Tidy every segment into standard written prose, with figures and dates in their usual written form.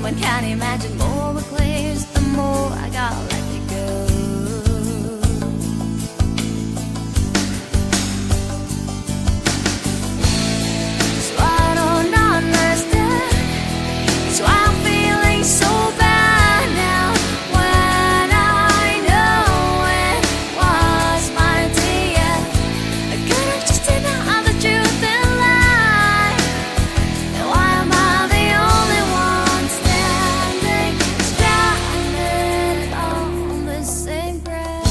and can't imagine more it clears, the more I gotta let you go. So I don't understand, so I'm feeling so bad now, when I know it was meant to end. I could have just denied all the truth and lie. And why am I the only one standing stranded on the same ground?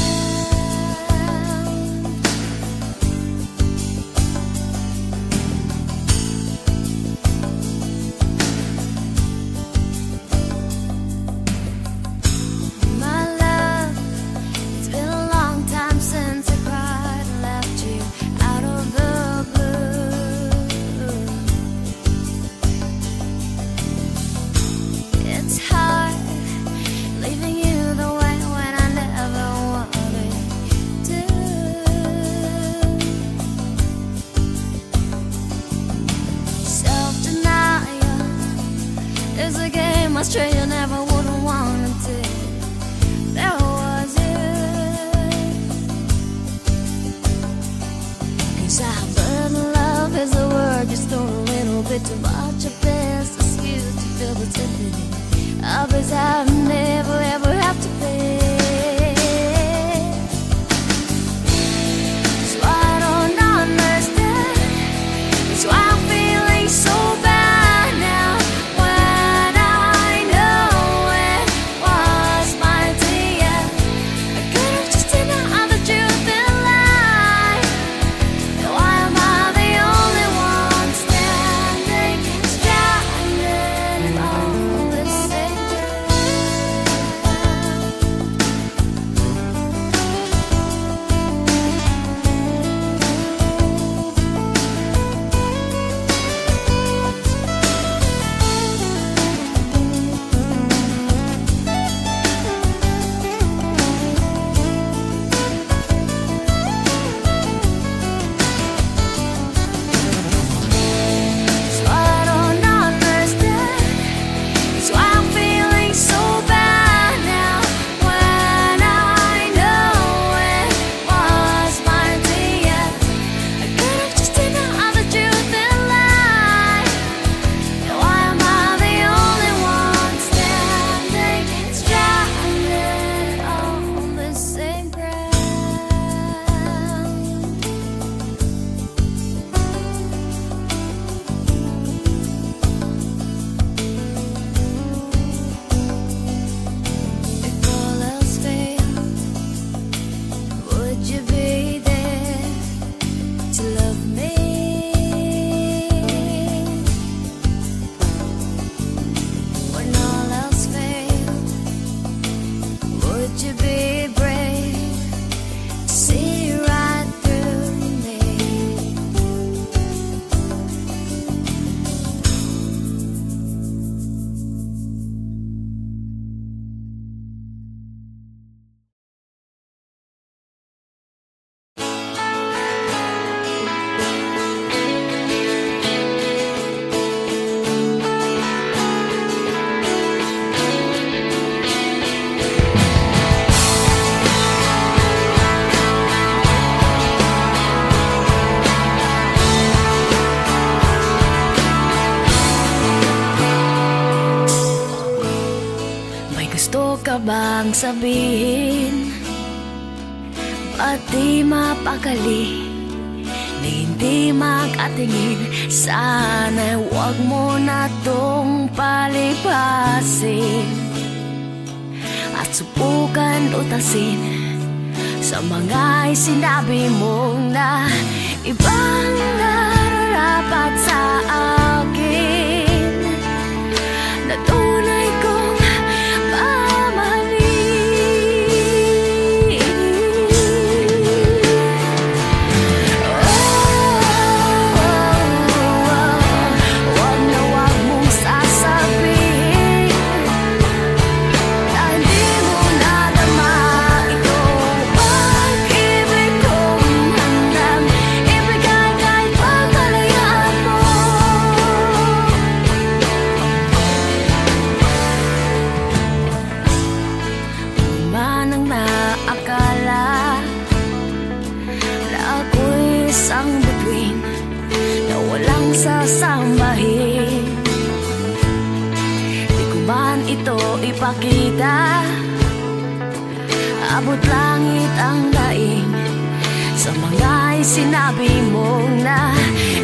My love, it's been a long time since I cried and left you out of the blue. It's hard leaving you the way when I never wanted to. Self-denial is a game a stranger never wouldn't want to. There was it. 'Cause I've learned love is a word just thrown a little bit too much. A best excuse to feel the sympathy others I've never ever have to pay. So I don't understand, so I'm feeling so bad now, when I know it was meant to end. I could have just denied all the truth and lie. And why am I the only one standing stranded on the same So I don't understand, so I'm feeling so bad now, when I know it was meant to end. I could have just denied all the truth and lie. And why am I the only one standing stranded on the same ground? If all else failed, would you be there to love me? When all else failed, would you be brave to see right through me? May gusto ka bang sabihin? Ba't di mapakali? Di hindi mag-atingin. Sana'y huwag mo na tong palipasin at subukan lutasin sa mga sinabi mong na ibang nararapat sa akin, na tunay kong ipakita. Abot langit ang daing sa mga sinabi mong na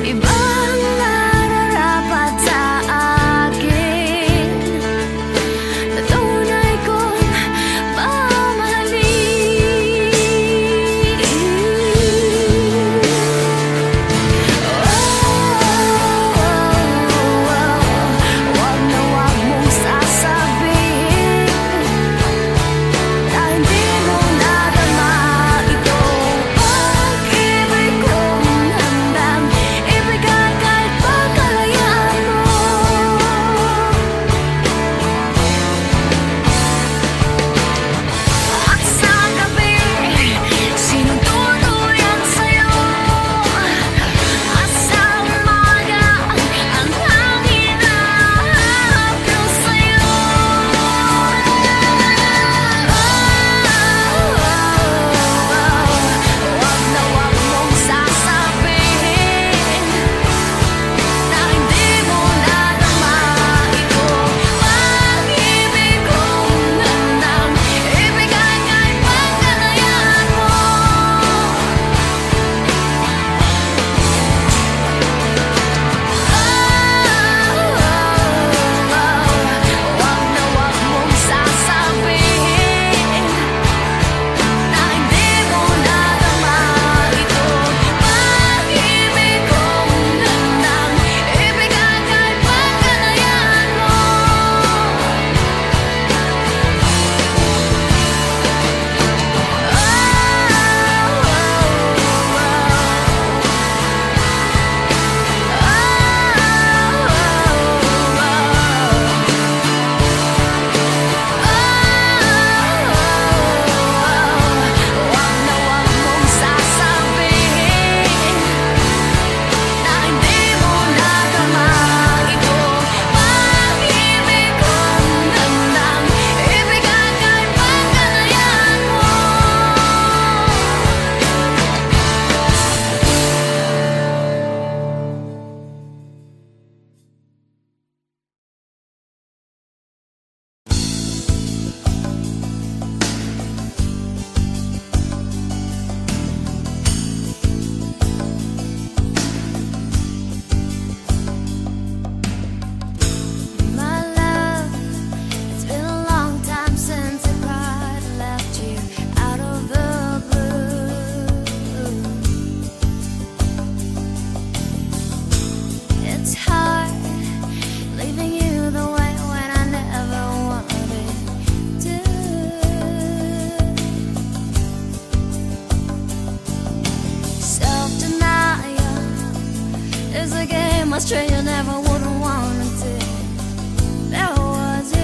ibang nararapat sa akin, na tunay kong mamahalin. Wag na wag mong sasabihin na hindi mo nadama itong pag-ibig kong handang ibigay kahit pagkalayaan mo. At sa gabi, sinong tuluyan sa'yo? At sa umaga, ang hangin na hapyo sa'yo. Wag na wag mong sasabihin na hindi mo nadama itong pag-ibig kong handang ibigay kahit pagkalayaan mo. Wag na wag mong sasabihin na hindi mo nadama itong pag-ibig kong handang ibigay kahit pagkalayaan mo. Wag na wag mong sasabihin na hindi mo nadama itong pag-ibig kong handang ibigay kahit pagkalayaan mo. My love, it's been a long time since I cried and left you out of the blue. It's hard leaving you the way when I never wanted to. Self-denial is a game a stranger never would want until there was you.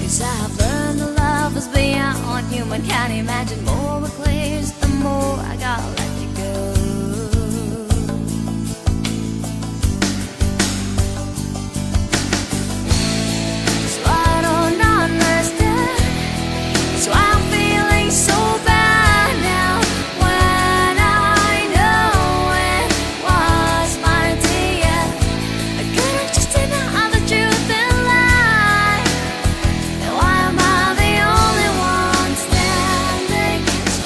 'Cause I've learned that love is beyond human. Can't imagine more it clears, the more I gotta let you go. So I don't understand. So I'm feeling so bad now when I know it was meant to end. I couldn't just deny the truth and lie. Why am I the only one standing? 'Cause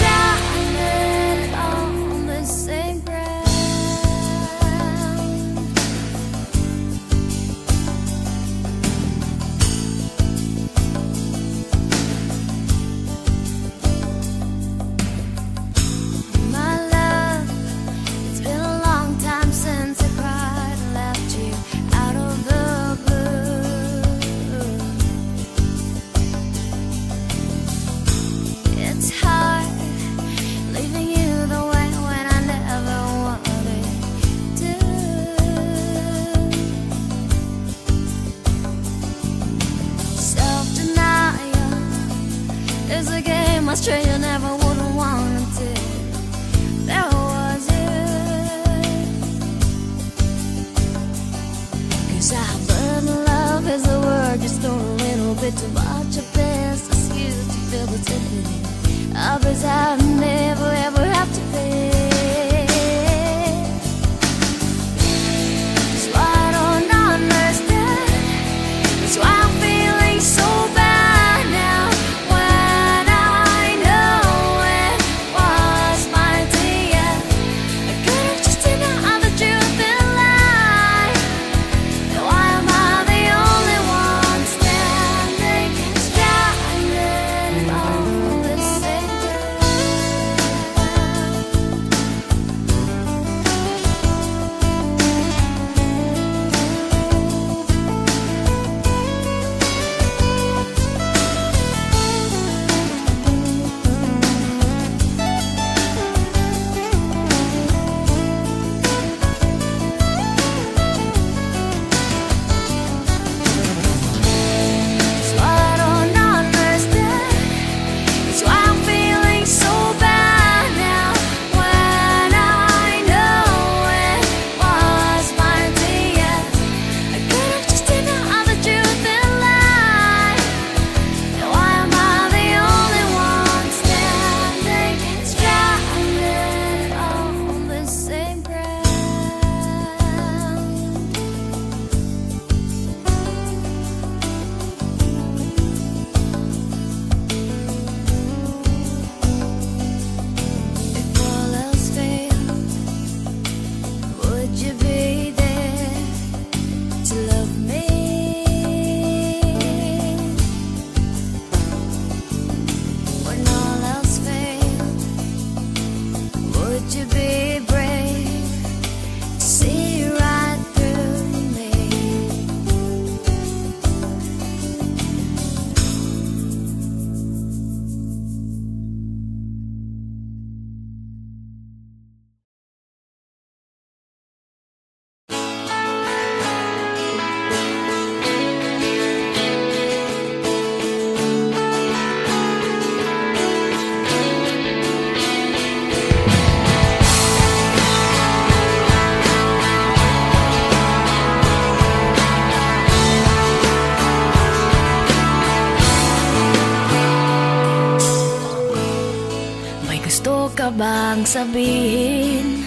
May gusto ka bang sabihin?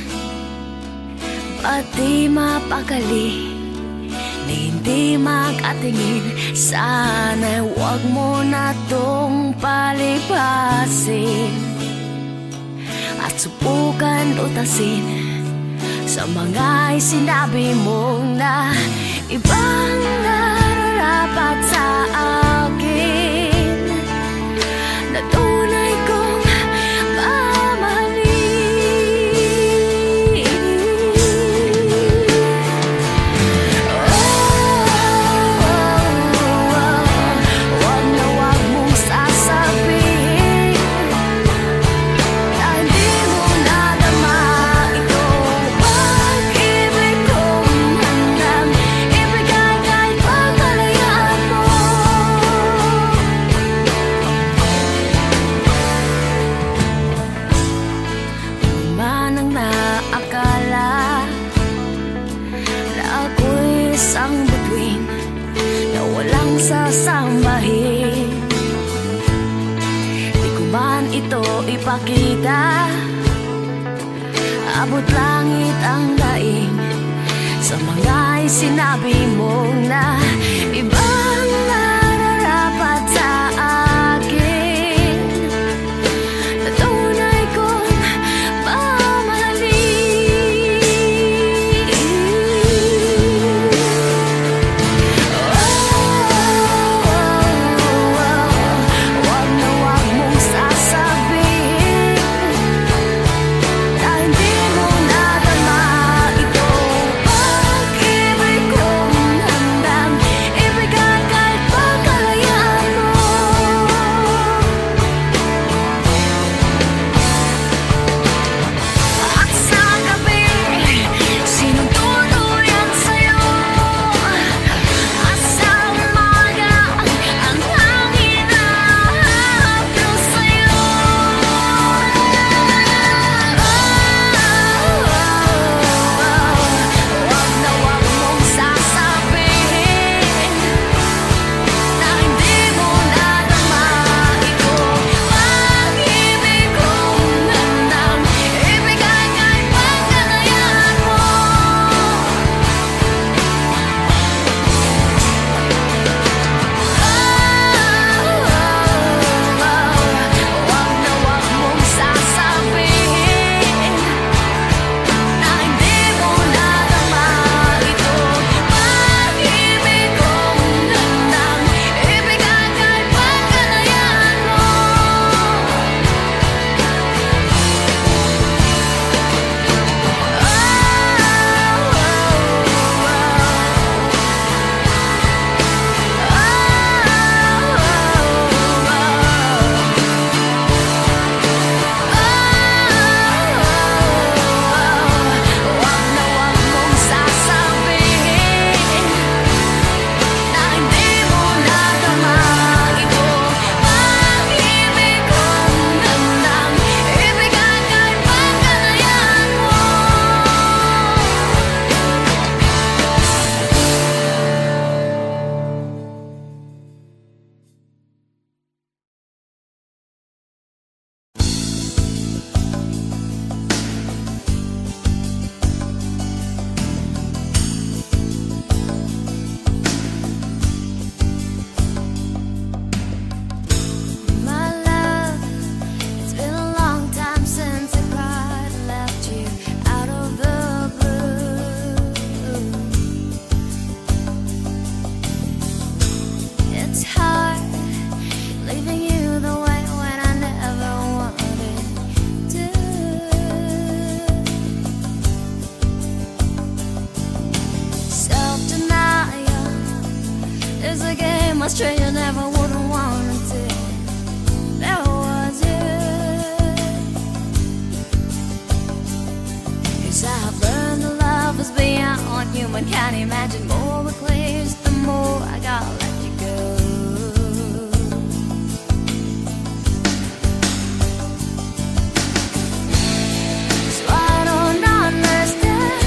Ba't di mapakali na hindi makatingin? Sana'y huwag mo na tong palipasin at subukan utasin sa mga sinabi mong na ibang nararapat sa akin na tunay kong mamahalin. Wag na wag mong sasabihin na hindi mo nadama itong pag-ibig kong handang ibigay kahit pagkalayaan mo. Manang naakala na ako'y isang bituin na walang sasambahin. Di ko man ito ipakita, abot langit ang daing sa mga sinabi mong na ibang nararapat sa akin na tunay kong mamahalin. Wag na wag mong sasabihin na hindi mo nadama itong pag-ibig kong handang ibigay kahit pagkalayaan mo. At sa gabi, sinong tuluyan sa'yo? At sa umaga, ang hangin na hahaplo sa'yo. Wag na wag mong sasabihin na hindi mo nadama itong pag-ibig kong handang ibigay kahit pagkalayaan mo. Wag na wag mong sasabihin na hindi mo nadama itong pag-ibig kong handang ibigay kahit pagkalayaan mo. Wag na wag mong sasabihin na hindi mo nadama itong pag-ibig kong handang ibigay kahit pagkalayaan mo. My love, it's been a long time since I cried and left you out of the blue. It's hard leaving you the way when I never wanted to. Self-denial is a game a stranger never wouldn't want to. There was you. 'Cause I've learned that love is beyond what human can imagine. More it clears, the more I gotta let you go. So I don't understand.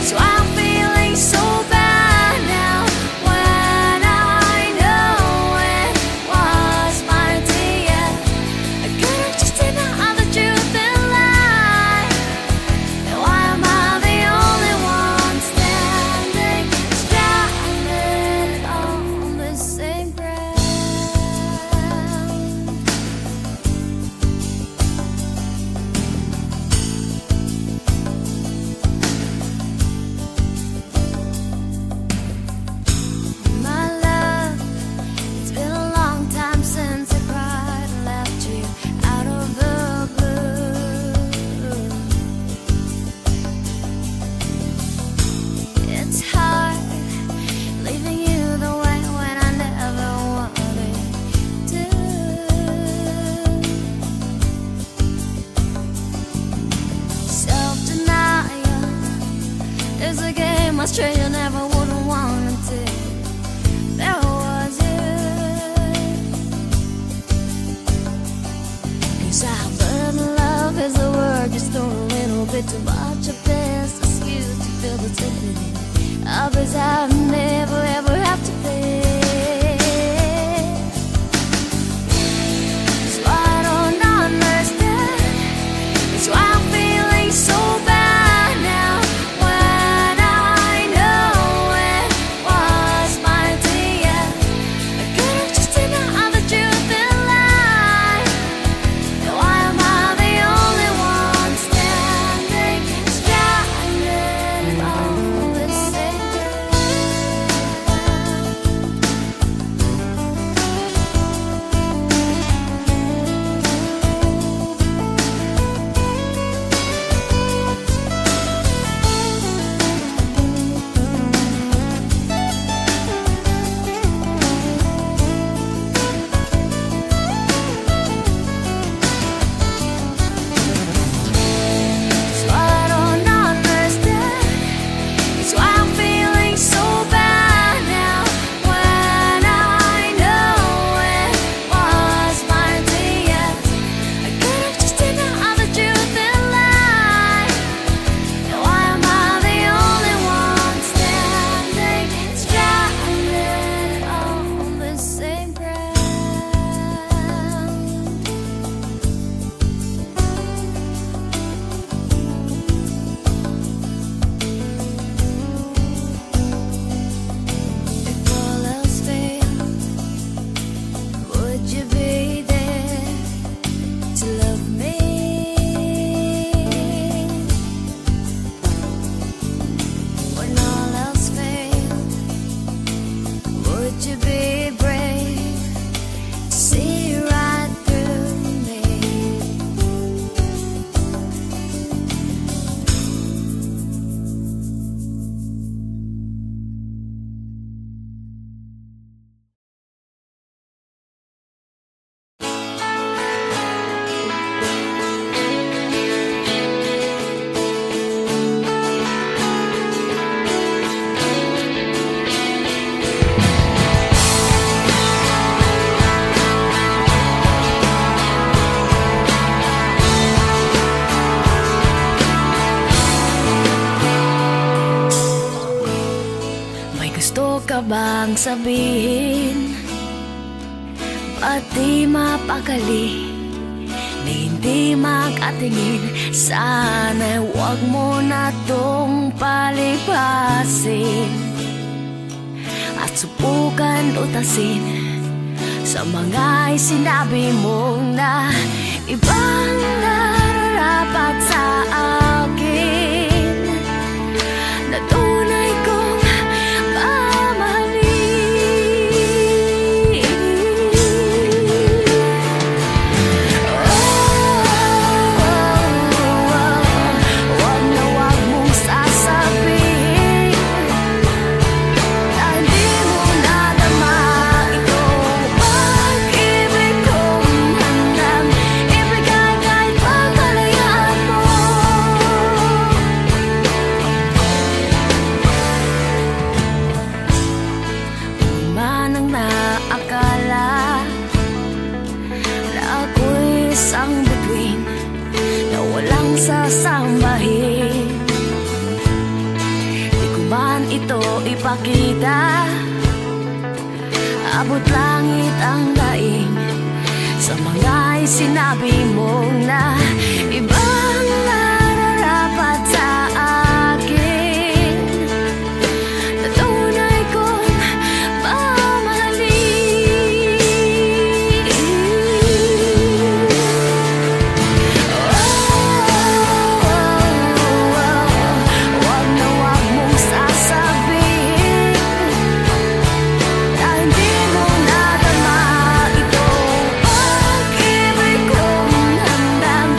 So I'm feeling so bad now when I know it was meant to end. I could've just denied the It's a game I straight you never wouldn't wanna take. There was it. 'Cause I learned love is a word just thrown a little bit too much. A best excuse to feel the dignity others have never ever have to pay. So I don't understand. That's why I'm feeling so bad now, when I know it was my day. I could have just denied the truth in life. Why am I the only one standing stranded on this same So I don't understand. That's why I'm feeling so bad now, when I know it was my day. I could have just denied the truth in life. Why am I the only one standing stranded on the same ground? If all else failed, would you be there to love me? When all else failed, would you be brave to see right through me? May gusto ka bang sabihin? Ba't di mapakali na hindi makatingin? Sana'y huwag mo na tong palipasin at subukan utasin sa mga sinabi mong na ibang nararapat sa akin, na tunay kong mamahalin. Wag na wag mong sasabihin na hindi mo nadama itong pag-ibig kong handang ibigay kahit pagkalayaan mo. Man ang naakala na ako'y isang bituin na walang sasambahin, di ko man ito ipakita. Abot langit ang daing sa mga sinabi mong na ibang nararapat sa akin, na tunay kong mamahalin. Wag na wag mong sasabihin na hindi mo nadama itong pag-ibig kong handang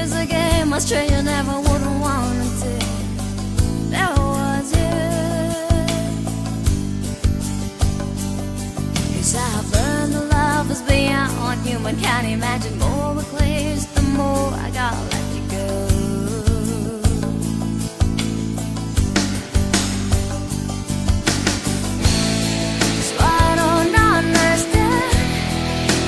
It's a game a stranger never wouldn't want to. There was you. 'Cause I've learned that love is beyond what human can imagine. More it clears, the more I gotta let you go. So I don't understand.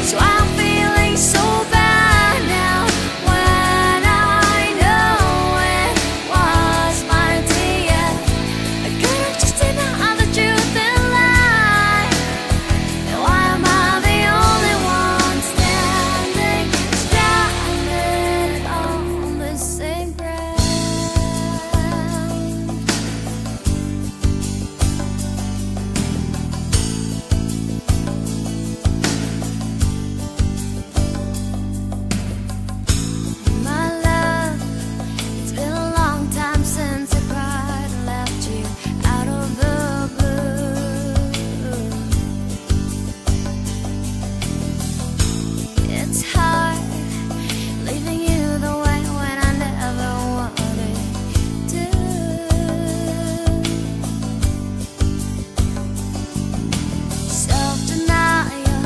So I'm feeling so bad now when I know it was mine to you. I could've just denied the truth and lie. And why am I the only one standing stranded on the same ground? My love, it's been a long time since I cried and left you out of the blue. It's hard leaving you the way when I never wanted to. Self-denial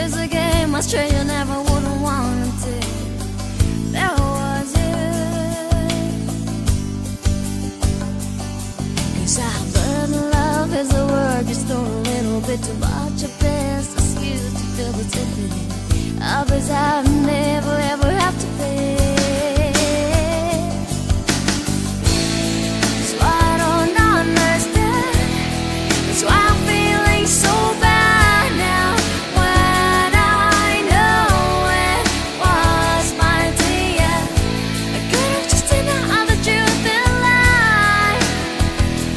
is a game a stranger never wouldn't want to. There was you. 'Cause I've learned that love is a word just thrown a little bit too much of best excuse to feel the sympathy of his I've never ever have to pay. So I don't understand. So I'm feeling so bad now when I know it was mine to you. I could've just denied the truth and lie.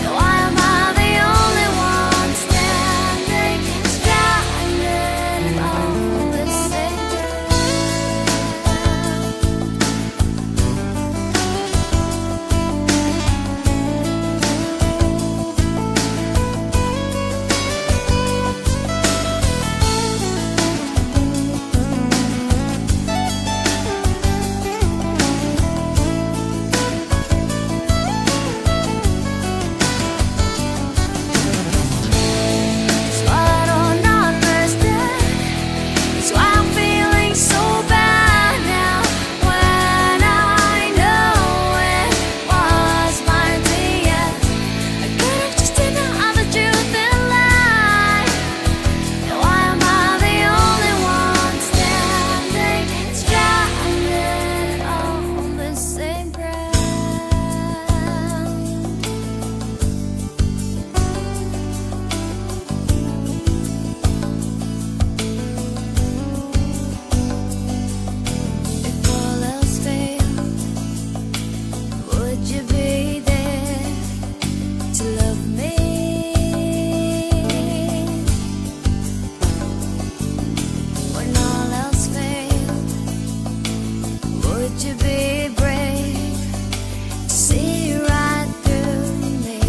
And why am I the only one standing stranded on the same So I don't understand. So I'm feeling so bad now when I know it was mine to you. I could've just denied the truth and lie. And why am I the only one standing stranded on the same ground? If all else failed, would you be there to love me? When all else failed, would you be brave to see right through me?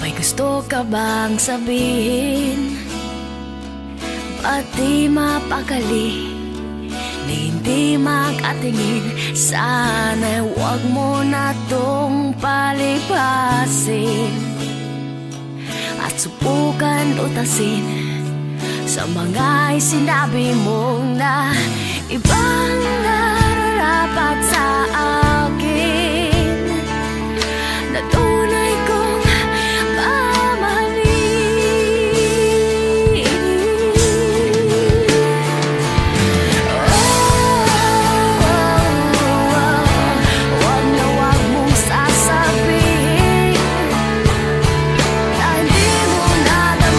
May gusto ka bang sabihin? Ba't di mapakali? Ni hindi makatingin. Sana'y huwag mo na tong palipasin at subukan utasin sa mga sinabi mong na ibang nararapat sa akin na tunay kong mamahalin. Wag na wag mong sasabihin na hindi mo nadamdaman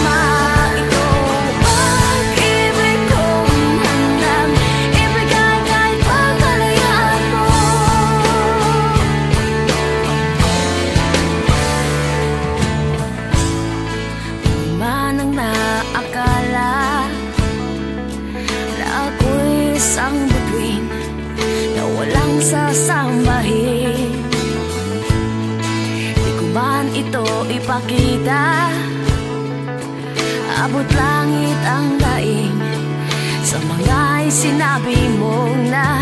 sasambahin. Di ko man ito ipakita, abot langit ang daing sa mga sinabi mong na